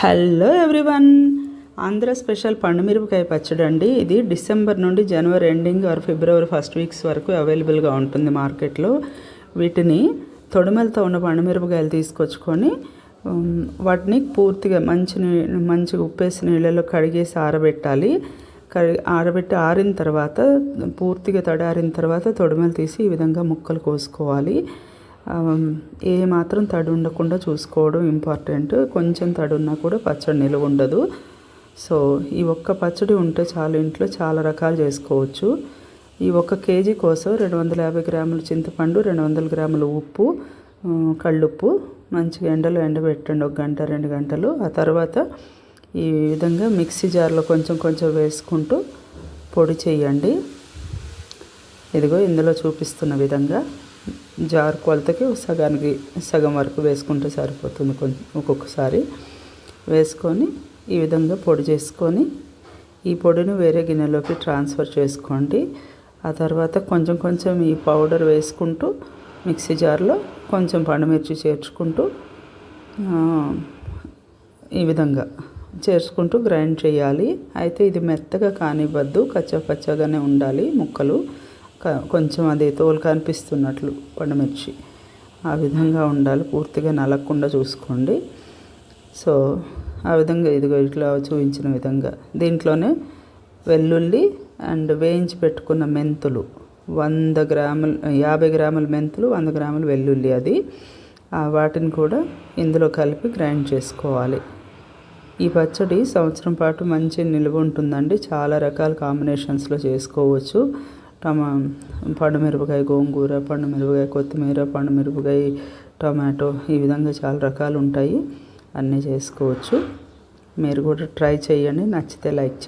Hello everyone, Andhra special పండుమిరపకాయ పచ్చడి అండి. ఇది డిసెంబర్ నుండి జనవరి ఎండింగ్ ఆర్ ఫిబ్రవరి ఫస్ట్ వీక్స్ వరకు అవైలబుల్గా ఉంటుంది మార్కెట్లో. వీటిని తొడిమలతో ఉన్న పండుమిరపకాయలు తీసుకొచ్చుకొని వాటిని పూర్తిగా మంచిగా ఉప్పేసి నీళ్ళలో కడిగేసి ఆరబెట్టాలి. ఆరబెట్టి ఆరిన తర్వాత పూర్తిగా తడారిన తర్వాత తొడిమలు తీసి ఈ విధంగా ముక్కలు కోసుకోవాలి. ఏ మాత్రం తడి ఉండకుండా చూసుకోవడం ఇంపార్టెంట్. కొంచెం తడి ఉన్నా కూడా పచ్చడి నిలువ ఉండదు. సో ఈ ఒక్క పచ్చడి ఉంటే చాలు, ఇంట్లో చాలా రకాలు చేసుకోవచ్చు. ఈ 1 కేజీ కోసం 250 గ్రాముల చింతపండు, 200 గ్రాముల ఉప్పు, కళ్ళుప్పు మంచిగా ఎండలో ఎండబెట్టండి 1 గంట 2 గంటలు. ఆ తర్వాత ఈ విధంగా మిక్సీ జార్లో కొంచెం కొంచెం వేసుకుంటూ పొడి చేయండి. ఇదిగో ఇందులో చూపిస్తున్న విధంగా జార్ కొలతకి సగం వరకు వేసుకుంటే సరిపోతుంది. ఒక్కొక్కసారి వేసుకొని ఈ విధంగా పొడి చేసుకొని ఈ పొడిని వేరే గిన్నెలోకి ట్రాన్స్ఫర్ చేసుకోండి. ఆ తర్వాత కొంచెం కొంచెం ఈ పౌడర్ వేసుకుంటూ మిక్సీ జార్లో కొంచెం పండుమిర్చి చేర్చుకుంటూ ఈ విధంగా చేర్చుకుంటూ గ్రైండ్ చేయాలి. అయితే ఇది మెత్తగా కానివ్వద్దు, కచ్చాపచ్చాగానే ఉండాలి ముక్కలు. కొంచెం అది తోలు కనిపిస్తున్నట్లు పండుమిర్చి ఆ విధంగా ఉండాలి, పూర్తిగా నలగకుండా చూసుకోండి. సో ఆ విధంగా ఇదిగో ఇట్లా చూపించిన విధంగా దీంట్లోనే వెల్లుల్లి అండ్ వేయించి పెట్టుకున్న మెంతులు 100 గ్రాములు, 50 గ్రాముల మెంతులు, 100 గ్రాముల వెల్లుల్లి, అది వాటిని కూడా ఇందులో కలిపి గ్రైండ్ చేసుకోవాలి. ఈ పచ్చడి సంవత్సరం పాటు మంచి నిల్వ ఉంటుందండి. చాలా రకాల కాంబినేషన్స్లో చేసుకోవచ్చు. పండుమిరపకాయ గోంగూర, పండుమిరపకాయ కొత్తిమీర, పండుమిరపకాయ టమాటో, ఈ విధంగా చాలా రకాలు ఉంటాయి. అన్నీ చేసుకోవచ్చు. మీరు కూడా ట్రై చేయండి. నచ్చితే లైక్ చేయండి.